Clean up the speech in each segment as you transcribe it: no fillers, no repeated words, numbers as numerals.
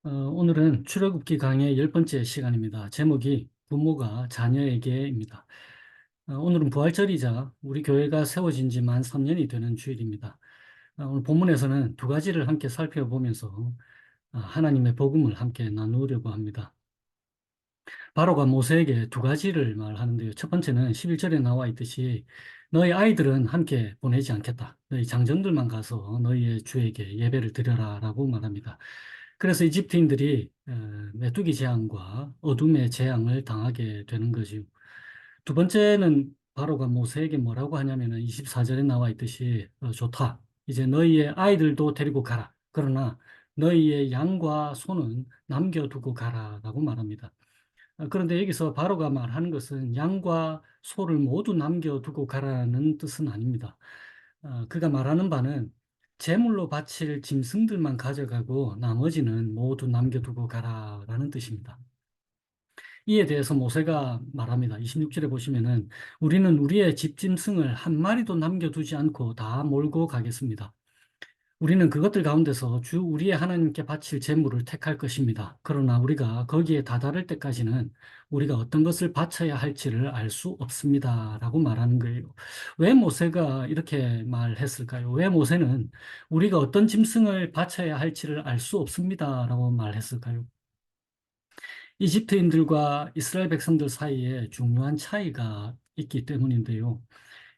오늘은 출애굽기 강의 10번째 시간입니다. 제목이 부모가 자녀에게입니다. 오늘은 부활절이자 우리 교회가 세워진 지 만 3년이 되는 주일입니다. 오늘 본문에서는 두 가지를 함께 살펴보면서 하나님의 복음을 함께 나누려고 합니다. 바로가 모세에게 두 가지를 말하는데요. 첫 번째는 11절에 나와 있듯이 너희 아이들은 함께 보내지 않겠다. 너희 장정들만 가서 너희의 주에게 예배를 드려라 라고 말합니다. 그래서 이집트인들이 메뚜기 재앙과 어둠의 재앙을 당하게 되는 거죠. 두 번째는 바로가 모세에게 뭐라고 하냐면은 24절에 나와 있듯이 좋다. 이제 너희의 아이들도 데리고 가라. 그러나 너희의 양과 소는 남겨두고 가라라고 말합니다. 그런데 여기서 바로가 말하는 것은 양과 소를 모두 남겨두고 가라는 뜻은 아닙니다. 그가 말하는 바는 제물로 바칠 짐승들만 가져가고 나머지는 모두 남겨두고 가라라는 뜻입니다. 이에 대해서 모세가 말합니다. 26절에 보시면은 우리는 우리의 집짐승을 한 마리도 남겨두지 않고 다 몰고 가겠습니다. 우리는 그것들 가운데서 주 우리의 하나님께 바칠 제물을 택할 것입니다. 그러나 우리가 거기에 다다를 때까지는 우리가 어떤 것을 바쳐야 할지를 알 수 없습니다. 라고 말하는 거예요. 왜 모세가 이렇게 말했을까요? 왜 모세는 우리가 어떤 짐승을 바쳐야 할지를 알 수 없습니다. 라고 말했을까요? 이집트인들과 이스라엘 백성들 사이에 중요한 차이가 있기 때문인데요.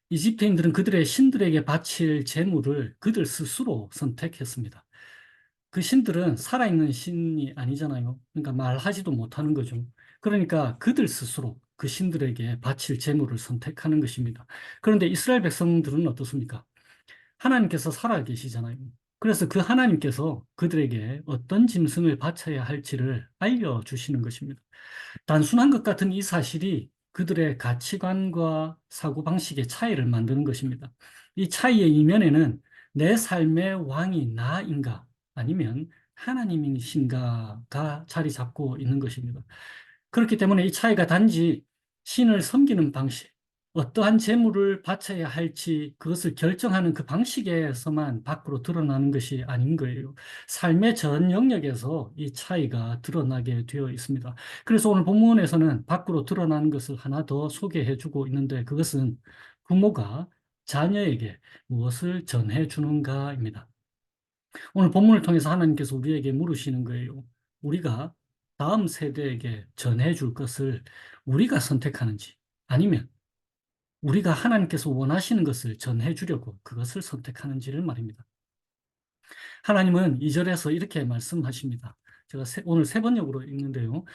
이집트인들은 그들의 신들에게 바칠 제물을 그들 스스로 선택했습니다. 그 신들은 살아있는 신이 아니잖아요. 그러니까 말하지도 못하는 거죠. 그러니까 그들 스스로 그 신들에게 바칠 제물을 선택하는 것입니다. 그런데 이스라엘 백성들은 어떻습니까? 하나님께서 살아 계시잖아요. 그래서 그 하나님께서 그들에게 어떤 짐승을 바쳐야 할지를 알려주시는 것입니다. 단순한 것 같은 이 사실이 그들의 가치관과 사고방식의 차이를 만드는 것입니다. 이 차이의 이면에는 내 삶의 왕이 나인가 아니면 하나님이신가가 자리 잡고 있는 것입니다. 그렇기 때문에 이 차이가 단지 신을 섬기는 방식, 어떠한 재물을 바쳐야 할지 그것을 결정하는 그 방식에서만 밖으로 드러나는 것이 아닌 거예요. 삶의 전 영역에서 이 차이가 드러나게 되어 있습니다. 그래서 오늘 본문에서는 밖으로 드러나는 것을 하나 더 소개해 주고 있는데 그것은 부모가 자녀에게 무엇을 전해 주는가입니다. 오늘 본문을 통해서 하나님께서 우리에게 물으시는 거예요. 우리가 다음 세대에게 전해줄 것을 우리가 선택하는지 아니면 우리가 하나님께서 원하시는 것을 전해주려고 그것을 선택하는지를 말입니다. 하나님은 2절에서 이렇게 말씀하십니다. 제가 오늘 세 번역으로 읽는데요.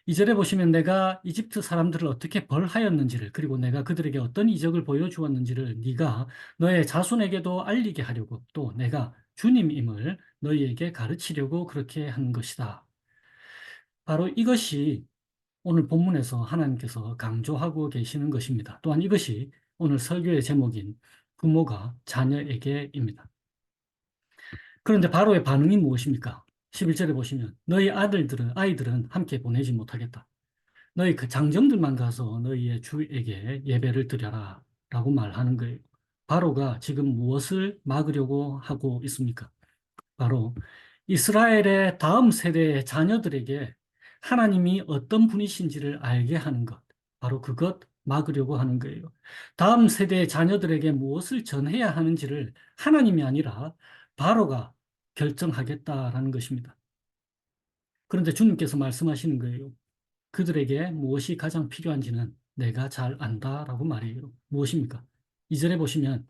2절에 보시면 내가 이집트 사람들을 어떻게 벌하였는지를 그리고 내가 그들에게 어떤 이적을 보여주었는지를 네가 너의 자손에게도 알리게 하려고 또 내가 주님임을 너희에게 가르치려고 그렇게 한 것이다. 바로 이것이 오늘 본문에서 하나님께서 강조하고 계시는 것입니다. 또한 이것이 오늘 설교의 제목인 부모가 자녀에게입니다. 그런데 바로의 반응이 무엇입니까? 11절에 보시면 너희 아이들은 함께 보내지 못하겠다. 너희 그 장정들만 가서 너희의 주에게 예배를 드려라 라고 말하는 거예요. 바로가 지금 무엇을 막으려고 하고 있습니까? 바로 이스라엘의 다음 세대의 자녀들에게 하나님이 어떤 분이신지를 알게 하는 것, 바로 그것 막으려고 하는 거예요. 다음 세대의 자녀들에게 무엇을 전해야 하는지를 하나님이 아니라 바로가 결정하겠다라는 것입니다. 그런데 주님께서 말씀하시는 거예요. 그들에게 무엇이 가장 필요한지는 내가 잘 안다라고 말해요. 무엇입니까? 2절에 보시면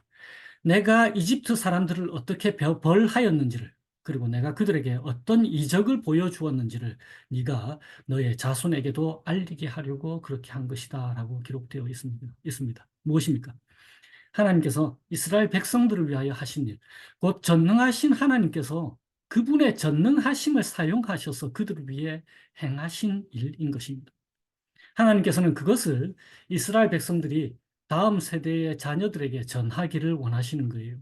내가 이집트 사람들을 어떻게 벌하였는지를 그리고 내가 그들에게 어떤 이적을 보여주었는지를 네가 너의 자손에게도 알리게 하려고 그렇게 한 것이다 라고 기록되어 있습니다. 무엇입니까? 하나님께서 이스라엘 백성들을 위하여 하신 일, 곧 전능하신 하나님께서 그분의 전능하심을 사용하셔서 그들을 위해 행하신 일인 것입니다. 하나님께서는 그것을 이스라엘 백성들이 다음 세대의 자녀들에게 전하기를 원하시는 거예요.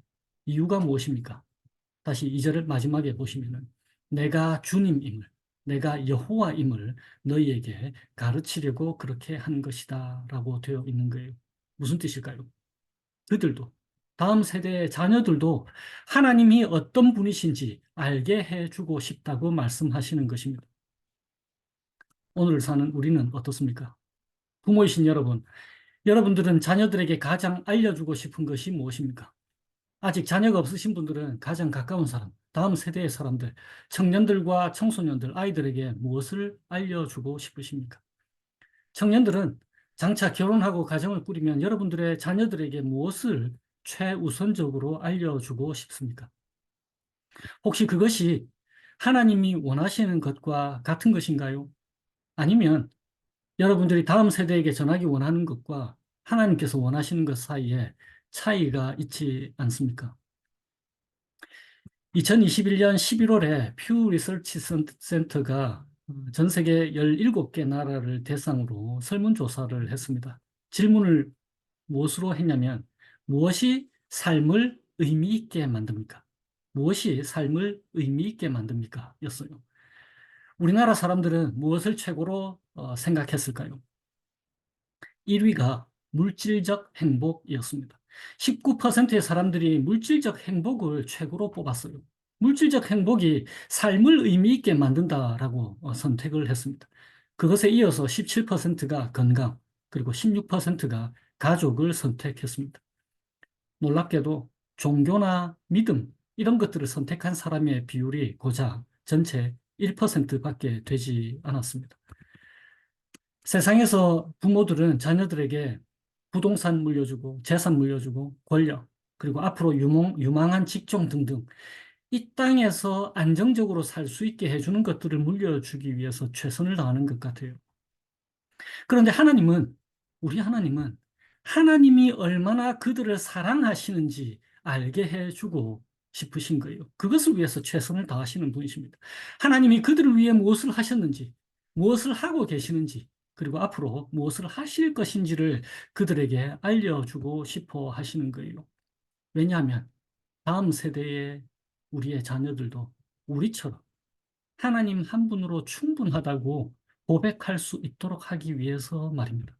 이유가 무엇입니까? 다시 2절을 마지막에 보시면은 내가 주님임을, 내가 여호와임을 너희에게 가르치려고 그렇게 한 것이다 라고 되어 있는 거예요. 무슨 뜻일까요? 그들도 다음 세대의 자녀들도 하나님이 어떤 분이신지 알게 해주고 싶다고 말씀하시는 것입니다. 오늘 사는 우리는 어떻습니까? 부모이신 여러분, 여러분들은 자녀들에게 가장 알려주고 싶은 것이 무엇입니까? 아직 자녀가 없으신 분들은 가장 가까운 사람, 다음 세대의 사람들, 청년들과 청소년들, 아이들에게 무엇을 알려주고 싶으십니까? 청년들은 장차 결혼하고 가정을 꾸리면 여러분들의 자녀들에게 무엇을 최우선적으로 알려주고 싶습니까? 혹시 그것이 하나님이 원하시는 것과 같은 것인가요? 아니면 여러분들이 다음 세대에게 전하기 원하는 것과 하나님께서 원하시는 것 사이에 차이가 있지 않습니까? 2021년 11월에 퓨 리서치 센터가 전 세계 17개 나라를 대상으로 설문조사를 했습니다. 질문을 무엇으로 했냐면, 무엇이 삶을 의미 있게 만듭니까? 무엇이 삶을 의미 있게 만듭니까? 였어요. 우리나라 사람들은 무엇을 최고로 생각했을까요? 1위가 물질적 행복이었습니다. 19%의 사람들이 물질적 행복을 최고로 뽑았어요. 물질적 행복이 삶을 의미 있게 만든다라고 선택을 했습니다. 그것에 이어서 17%가 건강, 그리고 16%가 가족을 선택했습니다. 놀랍게도 종교나 믿음, 이런 것들을 선택한 사람의 비율이 고작 전체 1%밖에 되지 않았습니다. 세상에서 부모들은 자녀들에게 부동산 물려주고 재산 물려주고 권력, 그리고 앞으로 유망한 직종 등등 이 땅에서 안정적으로 살 수 있게 해주는 것들을 물려주기 위해서 최선을 다하는 것 같아요. 그런데 우리 하나님은 하나님이 얼마나 그들을 사랑하시는지 알게 해주고 싶으신 거예요. 그것을 위해서 최선을 다하시는 분이십니다. 하나님이 그들을 위해 무엇을 하셨는지, 무엇을 하고 계시는지, 그리고 앞으로 무엇을 하실 것인지를 그들에게 알려주고 싶어 하시는 거예요. 왜냐하면 다음 세대의 우리의 자녀들도 우리처럼 하나님 한 분으로 충분하다고 고백할 수 있도록 하기 위해서 말입니다.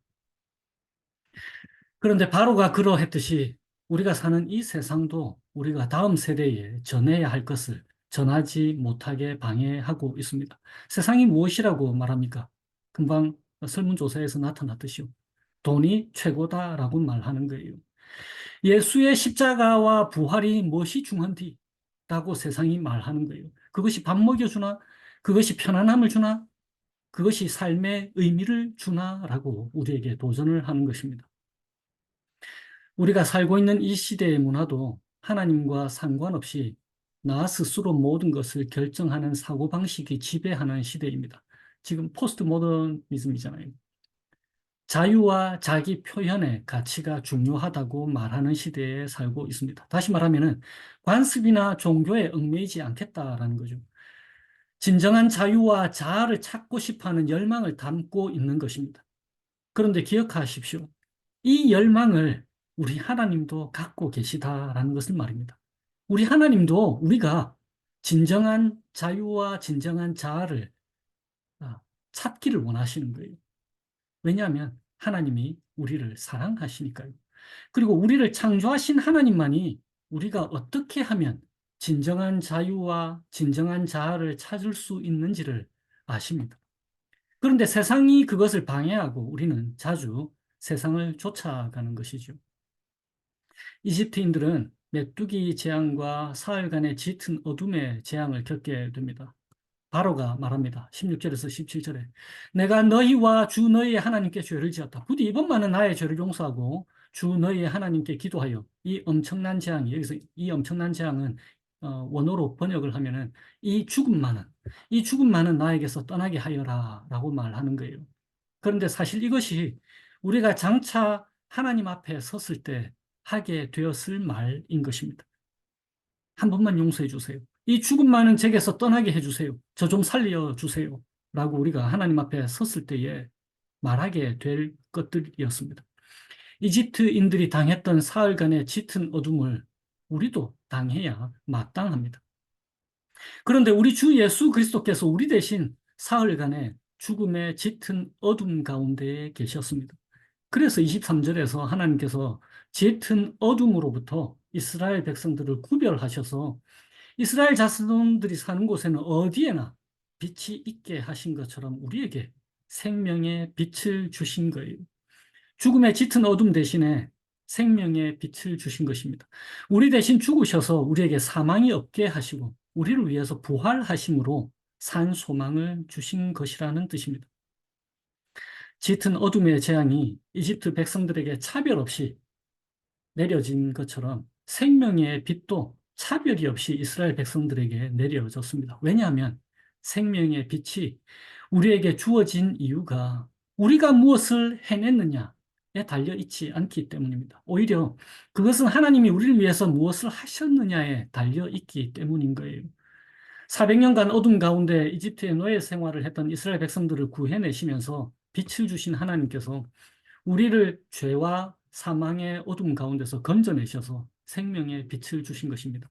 그런데 바로가 그러했듯이 우리가 사는 이 세상도 우리가 다음 세대에 전해야 할 것을 전하지 못하게 방해하고 있습니다. 세상이 무엇이라고 말합니까? 금방 설문조사에서 나타났듯이요. 돈이 최고다라고 말하는 거예요. 예수의 십자가와 부활이 무엇이 중한디? 라고 세상이 말하는 거예요. 그것이 밥 먹여주나? 그것이 편안함을 주나? 그것이 삶의 의미를 주나? 라고 우리에게 도전을 하는 것입니다. 우리가 살고 있는 이 시대의 문화도 하나님과 상관없이 나 스스로 모든 것을 결정하는 사고방식이 지배하는 시대입니다. 지금 포스트 모더니즘이잖아요. 자유와 자기 표현의 가치가 중요하다고 말하는 시대에 살고 있습니다. 다시 말하면 관습이나 종교에 얽매이지 않겠다라는 거죠. 진정한 자유와 자아를 찾고 싶어하는 열망을 담고 있는 것입니다. 그런데 기억하십시오. 이 열망을 우리 하나님도 갖고 계시다라는 것을 말입니다. 우리 하나님도 우리가 진정한 자유와 진정한 자아를 찾기를 원하시는 거예요. 왜냐하면 하나님이 우리를 사랑하시니까요. 그리고 우리를 창조하신 하나님만이 우리가 어떻게 하면 진정한 자유와 진정한 자아를 찾을 수 있는지를 아십니다. 그런데 세상이 그것을 방해하고 우리는 자주 세상을 쫓아가는 것이죠. 이집트인들은 메뚜기 재앙과 사흘간의 짙은 어둠의 재앙을 겪게 됩니다. 바로가 말합니다. 16절에서 17절에 내가 너희와 주 너희의 하나님께 죄를 지었다. 부디 이번만은 나의 죄를 용서하고 주 너희의 하나님께 기도하여 이 엄청난 재앙이, 여기서 이 엄청난 재앙은 원어로 번역을 하면은 이 죽음만은 나에게서 떠나게 하여라 라고 말하는 거예요. 그런데 사실 이것이 우리가 장차 하나님 앞에 섰을 때 하게 되었을 말인 것입니다. 한 번만 용서해 주세요. 이 죽음만은 제게서 떠나게 해주세요. 저 좀 살려주세요. 라고 우리가 하나님 앞에 섰을 때에 말하게 될 것들이었습니다. 이집트인들이 당했던 사흘간의 짙은 어둠을 우리도 당해야 마땅합니다. 그런데 우리 주 예수 그리스도께서 우리 대신 사흘간의 죽음의 짙은 어둠 가운데에 계셨습니다. 그래서 23절에서 하나님께서 짙은 어둠으로부터 이스라엘 백성들을 구별하셔서 이스라엘 자손들이 사는 곳에는 어디에나 빛이 있게 하신 것처럼 우리에게 생명의 빛을 주신 거예요. 죽음의 짙은 어둠 대신에 생명의 빛을 주신 것입니다. 우리 대신 죽으셔서 우리에게 사망이 없게 하시고 우리를 위해서 부활하심으로 산 소망을 주신 것이라는 뜻입니다. 짙은 어둠의 재앙이 이집트 백성들에게 차별 없이 내려진 것처럼 생명의 빛도 차별이 없이 이스라엘 백성들에게 내려졌습니다. 왜냐하면 생명의 빛이 우리에게 주어진 이유가 우리가 무엇을 해냈느냐에 달려 있지 않기 때문입니다. 오히려 그것은 하나님이 우리를 위해서 무엇을 하셨느냐에 달려 있기 때문인 거예요. 400년간 어둠 가운데 이집트의 노예 생활을 했던 이스라엘 백성들을 구해내시면서 빛을 주신 하나님께서 우리를 죄와 사망의 어둠 가운데서 건져내셔서 생명의 빛을 주신 것입니다.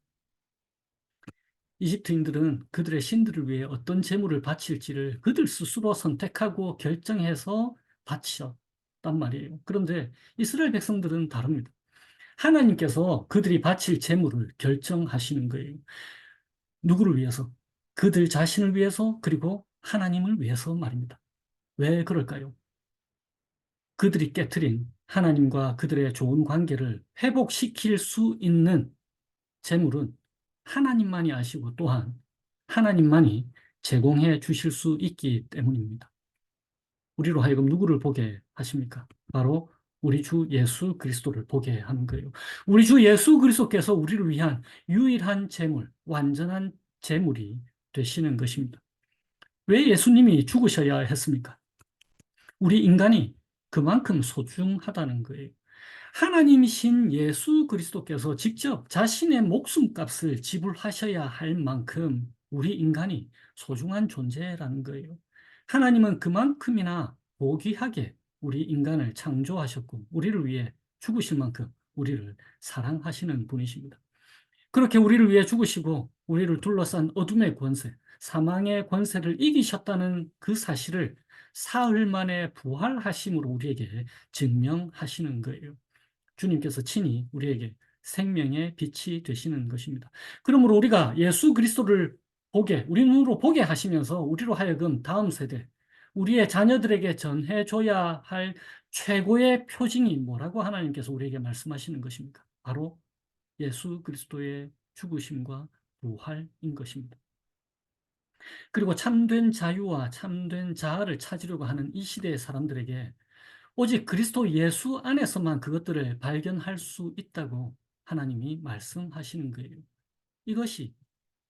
이집트인들은 그들의 신들을 위해 어떤 제물을 바칠지를 그들 스스로 선택하고 결정해서 바쳤단 말이에요. 그런데 이스라엘 백성들은 다릅니다. 하나님께서 그들이 바칠 제물을 결정하시는 거예요. 누구를 위해서? 그들 자신을 위해서, 그리고 하나님을 위해서 말입니다. 왜 그럴까요? 그들이 깨트린 하나님과 그들의 좋은 관계를 회복시킬 수 있는 재물은 하나님만이 아시고 또한 하나님만이 제공해 주실 수 있기 때문입니다. 우리로 하여금 누구를 보게 하십니까? 바로 우리 주 예수 그리스도를 보게 하는 거예요. 우리 주 예수 그리스도께서 우리를 위한 유일한 재물, 완전한 재물이 되시는 것입니다. 왜 예수님이 죽으셔야 했습니까? 우리 인간이 그만큼 소중하다는 거예요. 하나님이신 예수 그리스도께서 직접 자신의 목숨값을 지불하셔야 할 만큼 우리 인간이 소중한 존재라는 거예요. 하나님은 그만큼이나 고귀하게 우리 인간을 창조하셨고 우리를 위해 죽으실 만큼 우리를 사랑하시는 분이십니다. 그렇게 우리를 위해 죽으시고 우리를 둘러싼 어둠의 권세, 사망의 권세를 이기셨다는 그 사실을 사흘 만에 부활하심으로 우리에게 증명하시는 거예요. 주님께서 친히 우리에게 생명의 빛이 되시는 것입니다. 그러므로 우리가 예수 그리스도를 우리 눈으로 보게 하시면서 우리로 하여금 다음 세대, 우리의 자녀들에게 전해줘야 할 최고의 표징이 뭐라고 하나님께서 우리에게 말씀하시는 것입니까? 바로 예수 그리스도의 죽으심과 부활인 것입니다. 그리고 참된 자유와 참된 자아를 찾으려고 하는 이 시대의 사람들에게 오직 그리스도 예수 안에서만 그것들을 발견할 수 있다고 하나님이 말씀하시는 거예요. 이것이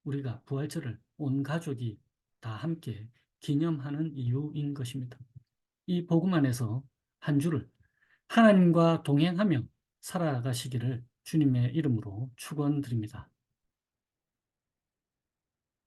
우리가 부활절을 온 가족이 다 함께 기념하는 이유인 것입니다. 이 복음 안에서 한 주를 하나님과 동행하며 살아가시기를 주님의 이름으로 축원드립니다.